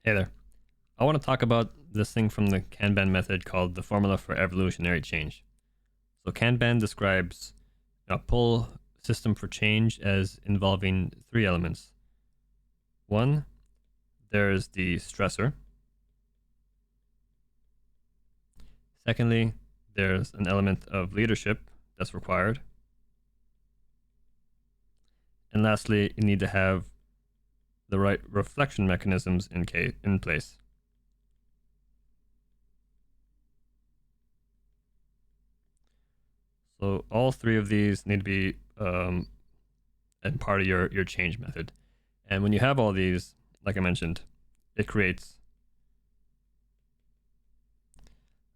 Hey there. I want to talk about this thing from the Kanban method called the formula for evolutionary change. So Kanban describes a pull system for change as involving three elements. One, there's the stressor. Secondly, there's an element of leadership that's required. And lastly, you need to have the right reflection mechanisms in place. So all three of these need to be and part of your change method. And when you have all these, like I mentioned, it creates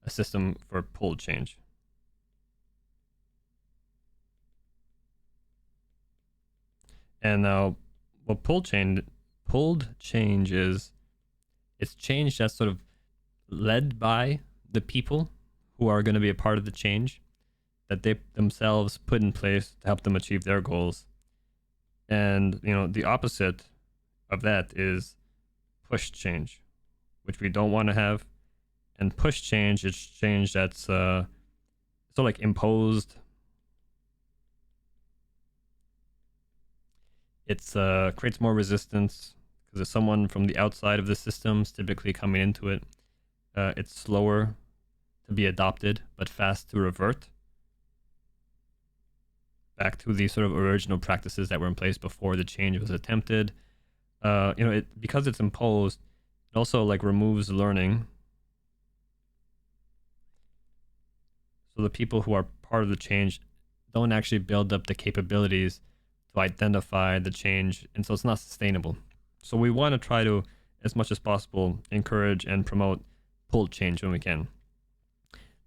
a system for pulled change. And now what pulled change is, it's change that's sort of led by the people who are going to be a part of the change that they themselves put in place to help them achieve their goals. And the opposite of that is pushed change, which we don't want to have. And push change is change that's sort of like imposed. It's creates more resistance because there's someone from the outside of the systems typically coming into it. It's slower to be adopted, but fast to revert back to the sort of original practices that were in place before the change was attempted. Because it's imposed, it also like removes learning. So the people who are part of the change don't actually build up the capabilities to identify the change, and so it's not sustainable. So we want to try to, as much as possible, encourage and promote pulled change when we can.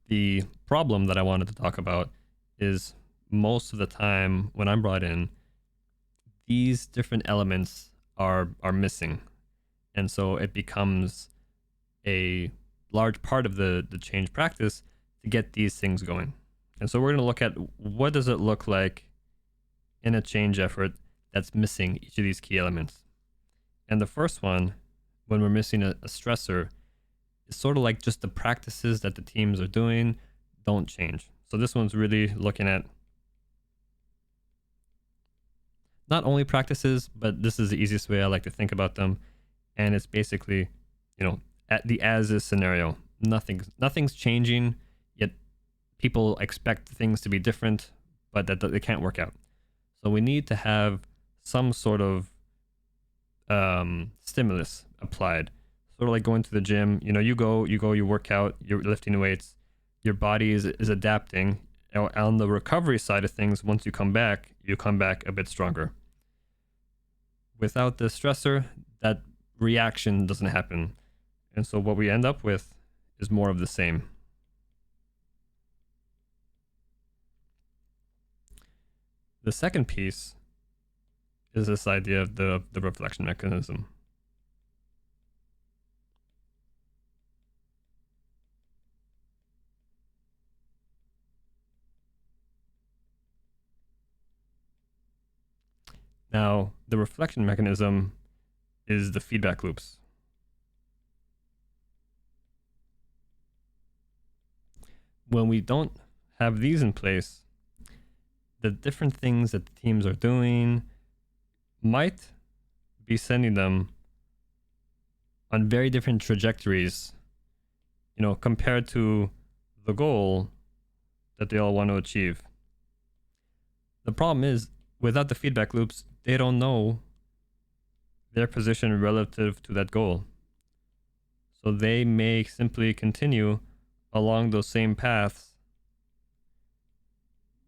The problem that I wanted to talk about is most of the time when I'm brought in, these different elements are missing. And so it becomes a large part of the change practice to get these things going. And so we're going to look at what does it look like in a change effort that's missing each of these key elements. And the first one, when we're missing a stressor, is sort of like just the practices that the teams are doing don't change. So this one's really looking at not only practices, but this is the easiest way I like to think about them. And it's basically, at the as-is scenario. Nothing's changing, yet people expect things to be different, but that they can't work out. So we need to have some sort of stimulus applied. Sort of like going to the gym. You work out, you're lifting weights, your body is adapting. On the recovery side of things, once you come back a bit stronger. Without the stressor, that reaction doesn't happen. And so what we end up with is more of the same. The second piece is this idea of the reflection mechanism. Now, the reflection mechanism is the feedback loops. When we don't have these in place, the different things that the teams are doing might be sending them on very different trajectories, compared to the goal that they all want to achieve. The problem is, without the feedback loops, they don't know their position relative to that goal. So they may simply continue along those same paths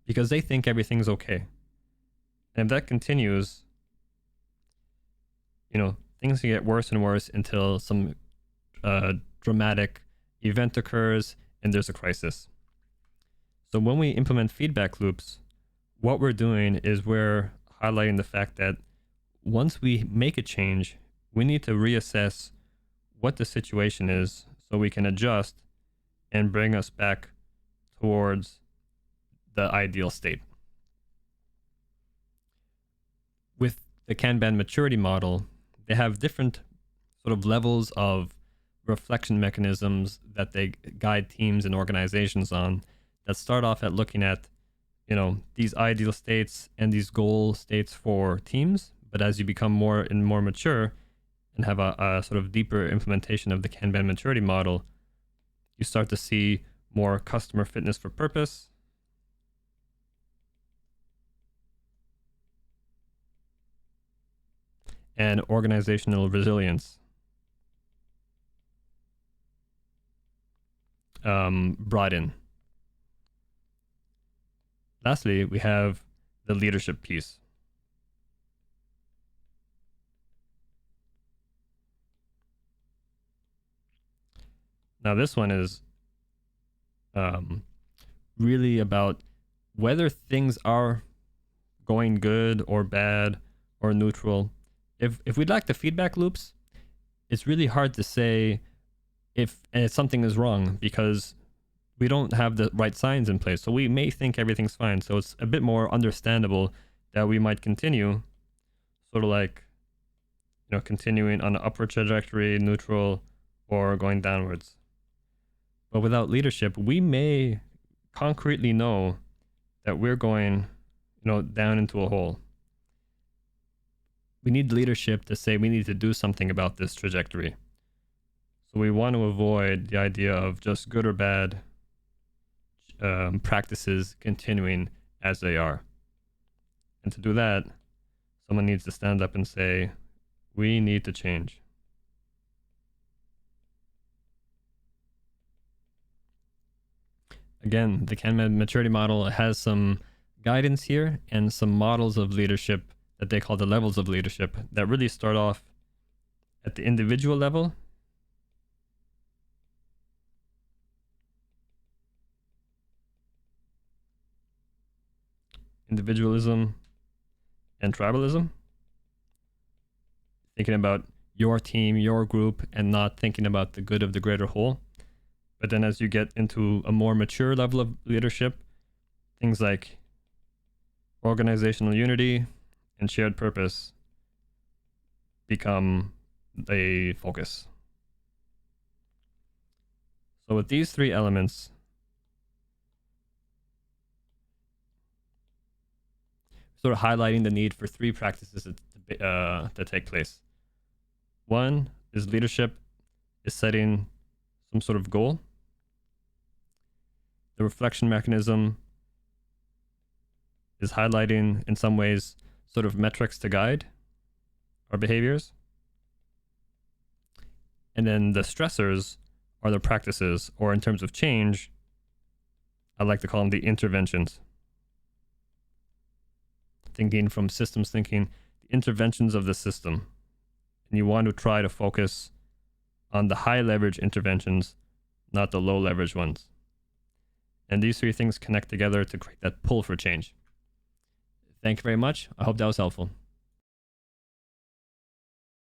because they think everything's okay. And if that continues, things can get worse and worse until some dramatic event occurs and there's a crisis. So when we implement feedback loops, what we're doing is we're highlighting the fact that once we make a change, we need to reassess what the situation is so we can adjust and bring us back towards the ideal state. With the Kanban maturity model, they have different sort of levels of reflection mechanisms that they guide teams and organizations on, that start off at looking at, these ideal states and these goal states for teams. But as you become more and more mature and have a sort of deeper implementation of the Kanban maturity model, you start to see more customer fitness for purpose, and organizational resilience brought in. Lastly, we have the leadership piece. Now, this one is really about whether things are going good or bad or neutral. If we'd like the feedback loops, it's really hard to say if something is wrong because we don't have the right signs in place. So we may think everything's fine. So it's a bit more understandable that we might continue, sort of like, continuing on an upward trajectory, neutral, or going downwards. But without leadership, we may concretely know that we're going, down into a hole. We need leadership to say we need to do something about this trajectory. So we want to avoid the idea of just good or bad practices continuing as they are. And to do that, someone needs to stand up and say, we need to change. Again, the Kanban maturity model has some guidance here and some models of leadership that they call the levels of leadership that really start off at the individual level. Individualism and tribalism. Thinking about your team, your group, and not thinking about the good of the greater whole. But then as you get into a more mature level of leadership, things like organizational unity and shared purpose become a focus. So with these three elements, sort of highlighting the need for three practices to take place. One is leadership is setting some sort of goal. The reflection mechanism is highlighting, in some ways, sort of metrics to guide our behaviors. And then the stressors are the practices, or in terms of change, I like to call them the interventions. Thinking from systems thinking, the interventions of the system. And you want to try to focus on the high leverage interventions, not the low leverage ones. And these three things connect together to create that pull for change. Thank you very much. I hope that was helpful.